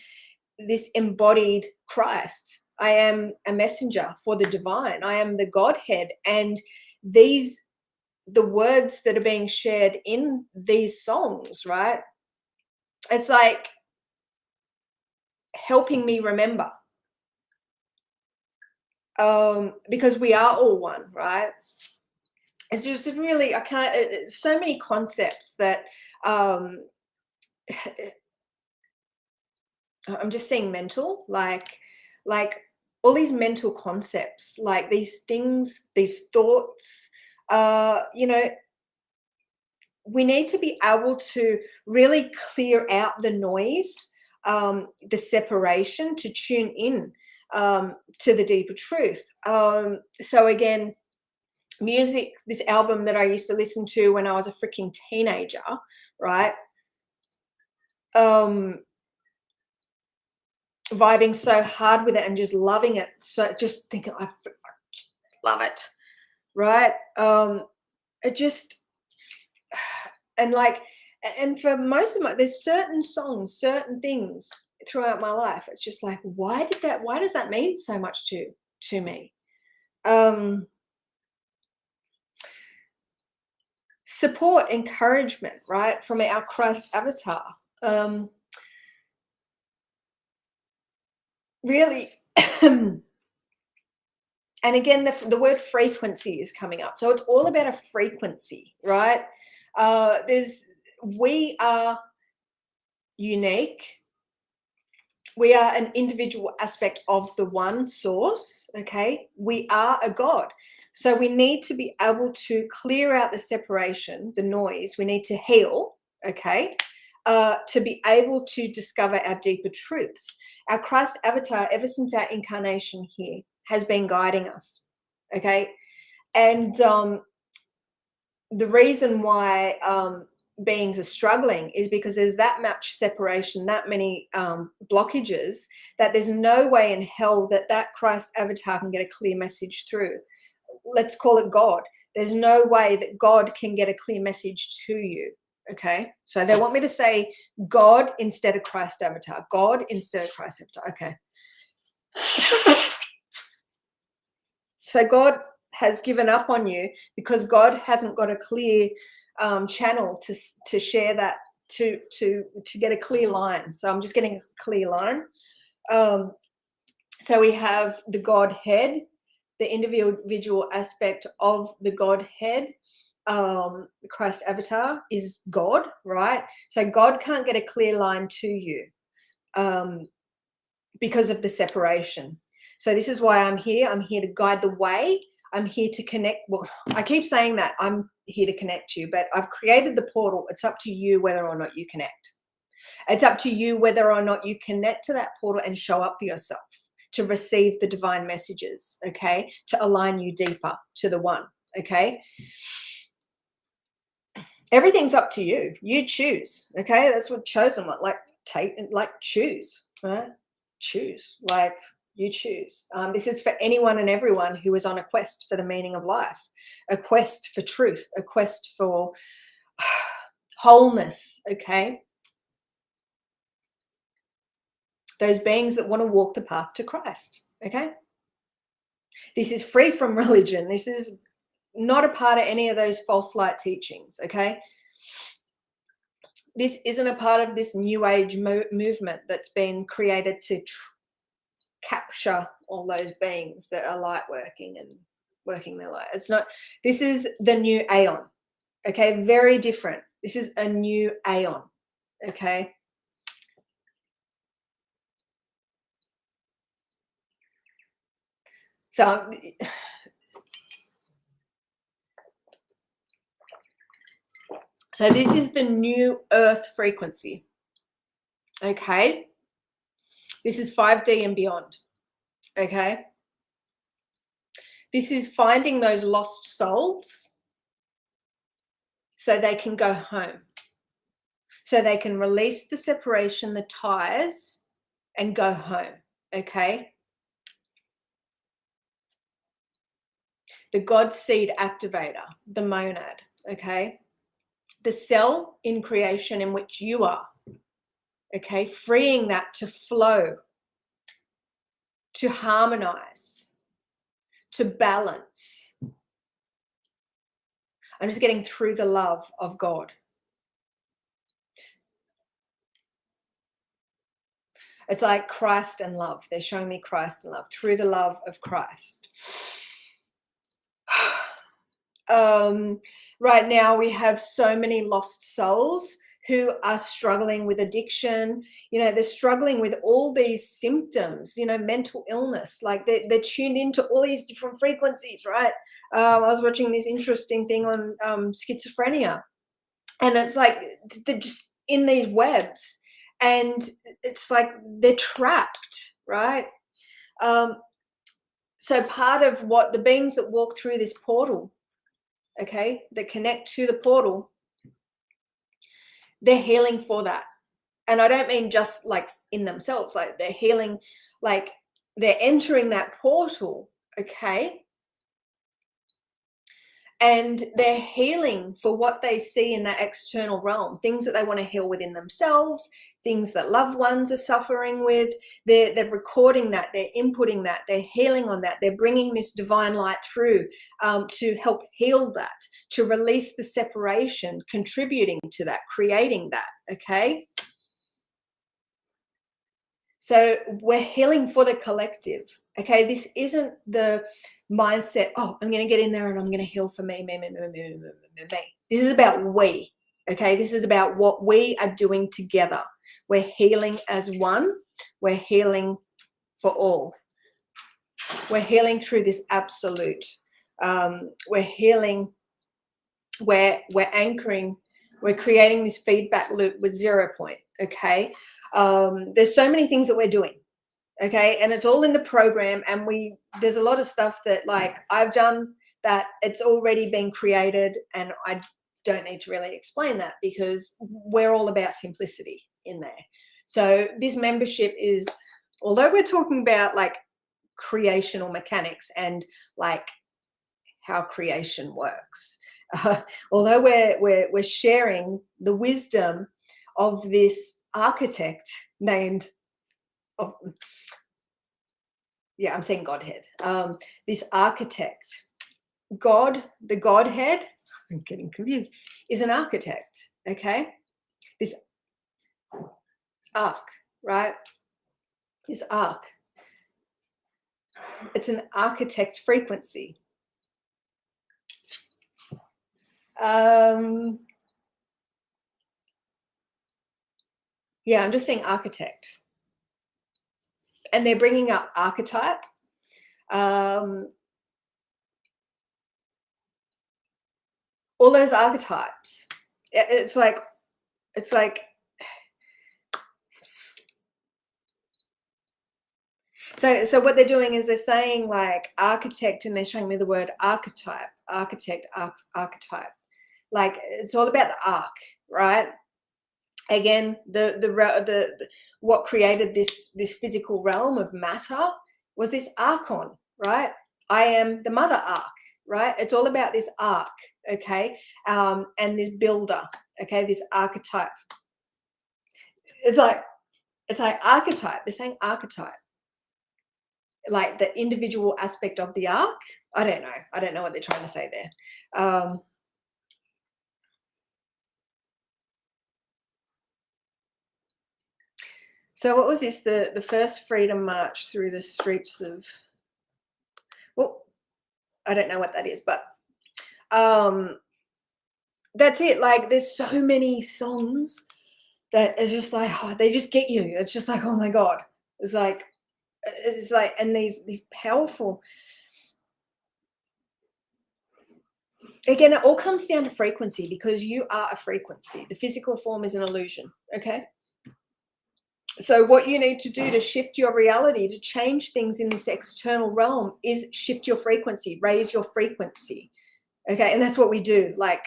this embodied Christ. I am a messenger for the divine. I am the Godhead. And the words that are being shared in these songs, right? It's like helping me remember. Because we are all one, right? It's just really, I can't, so many concepts that um, I'm just seeing mental, like all these mental concepts, like these things, these thoughts, you know, we need to be able to really clear out the noise, the separation, to tune in to the deeper truth. So again, music, this album that I used to listen to when I was a freaking teenager, right? Vibing so hard with it and just loving it. So just thinking, I love it, right? It just, and like, and for most of my, there's certain songs, certain things throughout my life. It's just like, why does that mean so much to me? Support, encouragement, right, from our Christ avatar. Really, and again, the word frequency is coming up. So it's all about a frequency, right? We are unique. We are an individual aspect of the one source, okay? We are a God. So we need to be able to clear out the separation, the noise. We need to heal, okay? To be able to discover our deeper truths. Our Christ avatar, ever since our incarnation here, has been guiding us, okay? And the reason why beings are struggling is because there's that much separation, that many blockages, that there's no way in hell that Christ avatar can get a clear message through. Let's call it God. There's no way that God can get a clear message to you. Okay, so they want me to say God instead of Christ avatar. God instead of Christ avatar. Okay. So God has given up on you because God hasn't got a clear channel to share that, to get a clear line. So I'm just getting a clear line. So we have the Godhead, the individual aspect of the Godhead. Christ avatar is God, right? So God can't get a clear line to you because of the separation. So this is why I'm here. I'm here to guide the way. I'm here to connect. Well, I keep saying that I'm here to connect you, but I've created the portal. It's up to you whether or not you connect. It's up to you whether or not you connect to that portal and show up for yourself, to receive the divine messages, okay? To align you deeper to the one, okay? Everything's up to you. You choose, okay? That's what chosen one, choose, right? Choose, like you choose. This is for anyone and everyone who is on a quest for the meaning of life, a quest for truth, a quest for wholeness, okay? Those beings that want to walk the path to Christ, okay? This is free from religion. This is not a part of any of those false light teachings, okay? This isn't a part of this new age movement that's been created to capture all those beings that are light working and working their light. It's not. This is the new aeon, okay? Very different. This is a new aeon, okay? So this is the new earth frequency, okay? This is 5D and beyond, okay? This is finding those lost souls so they can go home, so they can release the separation, the ties, and go home, okay? The God seed activator, the monad, okay? The cell in creation in which you are, okay? Freeing that to flow to harmonize, to balance. I'm just getting through the love of God. It's like Christ and love. They're showing me Christ and love through the love of Christ. Right now we have so many lost souls who are struggling with addiction. They're struggling with all these symptoms, mental illness. Like they're tuned into all these different frequencies, right? I was watching this interesting thing on schizophrenia, and it's like they're just in these webs, and it's like they're trapped, right? So part of what the beings that walk through this portal, okay, that connect to the portal, they're healing for that. And I don't mean just like in themselves, like they're healing, like they're entering that portal, okay, and they're healing for what they see in that external realm, things that they want to heal within themselves, things that loved ones are suffering with. They're recording that, they're inputting that, they're healing on that, they're bringing this divine light through to help heal that, to release the separation, contributing to that, creating that, okay? So we're healing for the collective, okay? This isn't the mindset, oh, I'm going to get in there and I'm going to heal for me. This is about we, okay? This is about what we are doing together. We're healing as one. We're healing for all. We're healing through this absolute. We're healing, we're anchoring, we're creating this feedback loop with 0 point, okay? There's so many things that we're doing, okay, and it's all in the program, and there's a lot of stuff that like I've done that it's already been created, and I don't need to really explain that because we're all about simplicity in there. So this membership is, although we're talking about like creational mechanics and like how creation works, although we're sharing the wisdom of this architect named, I'm saying Godhead. This architect, God, the Godhead, I'm getting confused, is an architect, okay? This arc, right? This arc. It's an architect frequency. I'm just saying architect. And they're bringing up archetype. All those archetypes. It's like so what they're doing is they're saying like architect, and they're showing me the word archetype, architect, archetype. Like it's all about the arc, right? Again, the what created this physical realm of matter was this archon, right? I am the mother arc, right? It's all about this arc, okay, and this builder, okay, this archetype. It's like archetype. They're saying archetype, like the individual aspect of the arc. I don't know what they're trying to say there. So what was this? The first freedom march through the streets of, well, I don't know what that is, but that's it. Like there's so many songs that are just like, oh, they just get you. It's just like, oh my God. It's like, and these powerful, again, it all comes down to frequency, because you are a frequency. The physical form is an illusion, okay? So what you need to do to shift your reality, to change things in this external realm, is shift your frequency, raise your frequency, okay? And that's what we do. Like,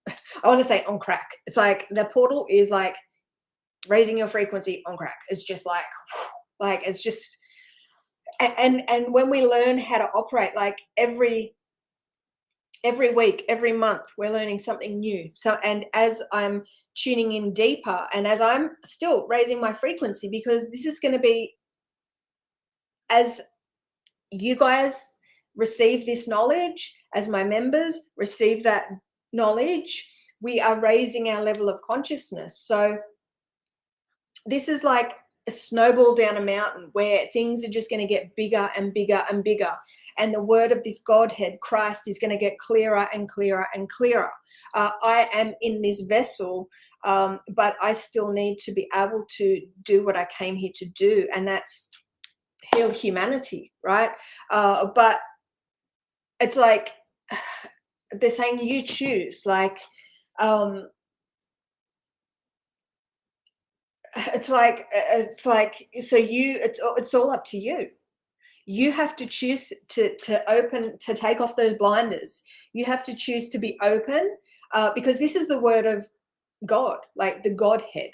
I want to say on crack. It's like the portal is like raising your frequency on crack. It's just like it's just, and when we learn how to operate, like every week, every month, we're learning something new. So, and as I'm tuning in deeper, and as I'm still raising my frequency, because this is going to be as you guys receive this knowledge, as my members receive that knowledge, we are raising our level of consciousness. So this is like a snowball down a mountain where things are just going to get bigger and bigger and bigger. And the word of this Godhead, Christ, is going to get clearer and clearer and clearer. I am in this vessel, but I still need to be able to do what I came here to do, and that's heal humanity, right? But it's like they're saying you choose, like it's like so you it's all up to you. You have to choose to take off those blinders. You have to choose to be open, because this is the word of God, like the Godhead,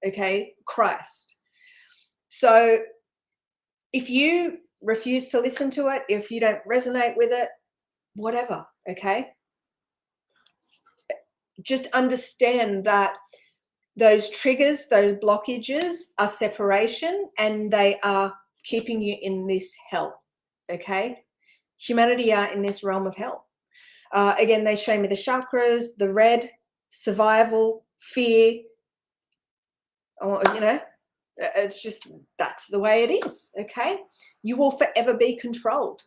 okay, Christ. So if you refuse to listen to it, if you don't resonate with it, whatever, okay, just understand that those triggers, those blockages are separation, and they are keeping you in this hell, okay? Humanity are in this realm of hell. Again, they show me the chakras, the red, survival, fear, you know, it's just, that's the way it is, okay? You will forever be controlled.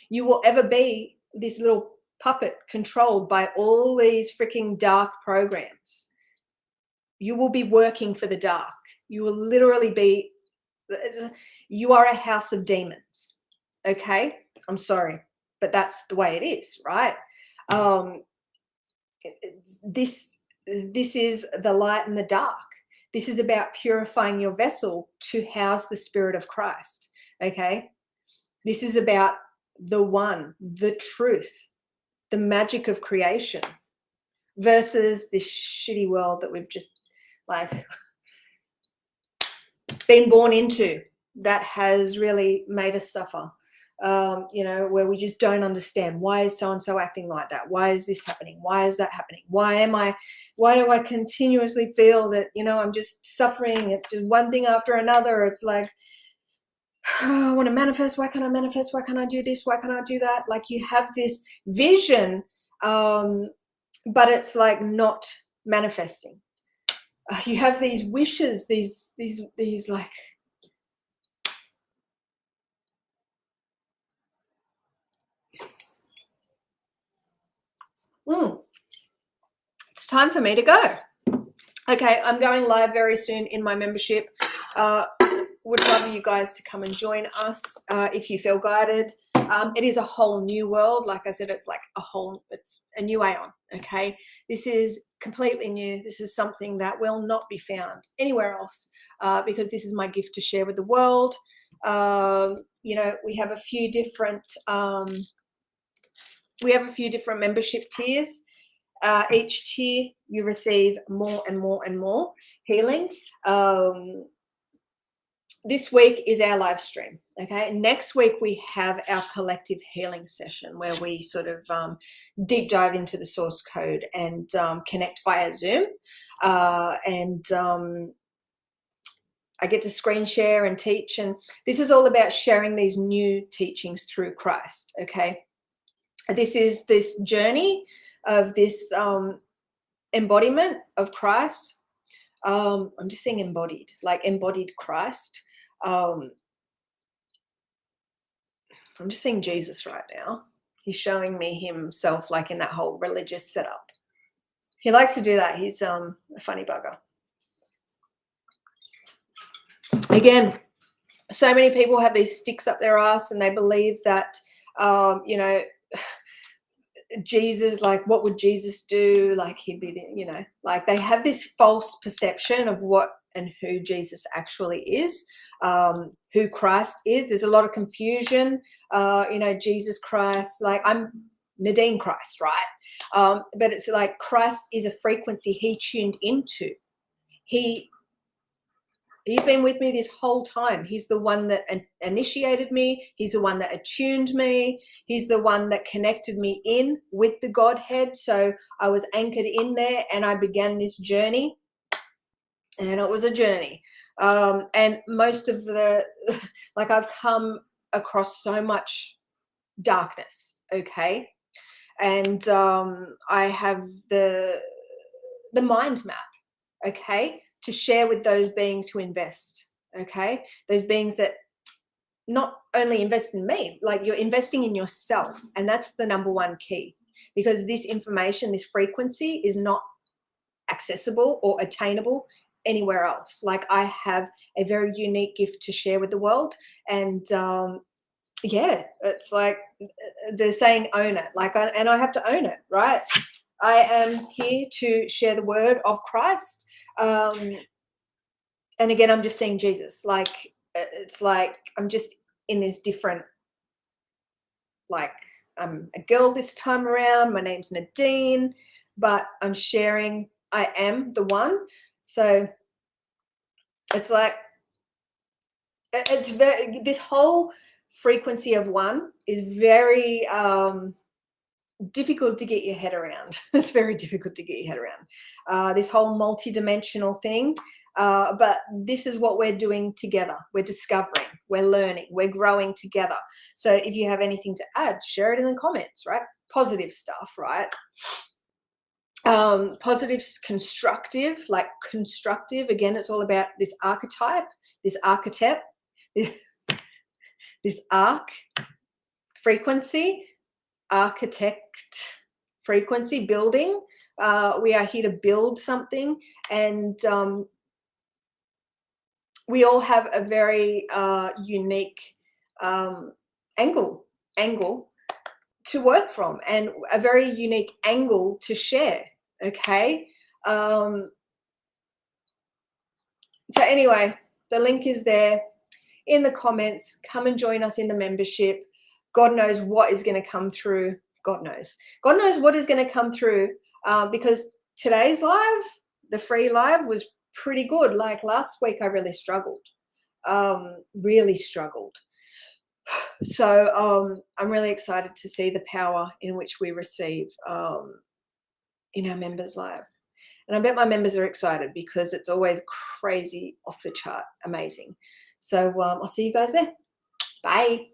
You will ever be this little puppet controlled by all these freaking dark programs. You will be working for the dark. You will literally be, you are a house of demons, okay? I'm sorry, but that's the way it is, right? This is the light and the dark. This is about purifying your vessel to house the Spirit of Christ, okay? This is about the one, the truth, the magic of creation versus this shitty world that we've just like been born into, that has really made us suffer. You know, where we just don't understand, why is so-and-so acting like that? Why is this happening? Why is that happening? Why do I continuously feel that, you know, I'm just suffering? It's just one thing after another. It's like, oh, I want to manifest. Why can't I manifest? Why can't I do this? Why can't I do that? Like, you have this vision, but it's like not manifesting. You have these wishes, these like, it's time for me to go. Okay, I'm going live very soon in my membership. Would love you guys to come and join us if you feel guided. It is a whole new world. Like I said, it's like it's a new aeon, okay? This is completely new. This is something that will not be found anywhere else, because this is my gift to share with the world. You know, we have a few different membership tiers. Each tier you receive more and more and more healing. This week is our live stream, okay? Next week we have our collective healing session where we sort of deep dive into the source code and connect via Zoom. I get to screen share and teach, and this is all about sharing these new teachings through Christ, okay? This is this journey of this embodiment of Christ. I'm just saying embodied, like embodied Christ. I'm just seeing Jesus right now. He's showing me himself like in that whole religious setup. He likes to do that. He's a funny bugger. Again, so many people have these sticks up their ass and they believe that, you know, Jesus, like, what would Jesus do? Like, he'd be the, you know, like they have this false perception of what and who Jesus actually is, who Christ is. There's a lot of confusion, you know, Jesus Christ, like I'm Nadine Christ, right? But it's like Christ is a frequency he tuned into. He's been with me this whole time. He's the one that initiated me. He's the one that attuned me. He's the one that connected me in with the Godhead. So I was anchored in there and I began this journey. and it was a journey. And most of the, like, I've come across so much darkness, okay? And I have the mind map, okay, to share with those beings who invest, okay? Those beings that not only invest in me, like, you're investing in yourself. And that's the number one key, because this information, this frequency is not accessible or attainable anywhere else. Like, I have a very unique gift to share with the world. And yeah, it's like they're saying own it, like, and I have to own it, right? I am here to share the word of Christ. um and again, I'm just seeing Jesus, like, it's like I'm just in this different, like, I'm a girl this time around, my name's Nadine, but I'm sharing I am the one. So it's like, it's very, this whole frequency of one is very difficult to get your head around. It's very difficult to get your head around, this whole multi-dimensional thing. But this is what we're doing together. We're discovering, we're learning, we're growing together. So if you have anything to add, share it in the comments, right? Positive stuff, right? Positive, constructive, like constructive. Again, it's all about this archetype, this archetype, this arc frequency, architect frequency, building. We are here to build something, and we all have a very unique angle to work from, and a very unique angle to share. Okay. So anyway, the link is there in the comments. Come and join us in the membership. God knows what is going to come through. God knows what is going to come through, because today's live, the free live, was pretty good. Like last week, I really struggled, really struggled. So I'm really excited to see the power in which we receive in our members live. And I bet my members are excited, because it's always crazy, off the chart, amazing. So I'll see you guys there. Bye.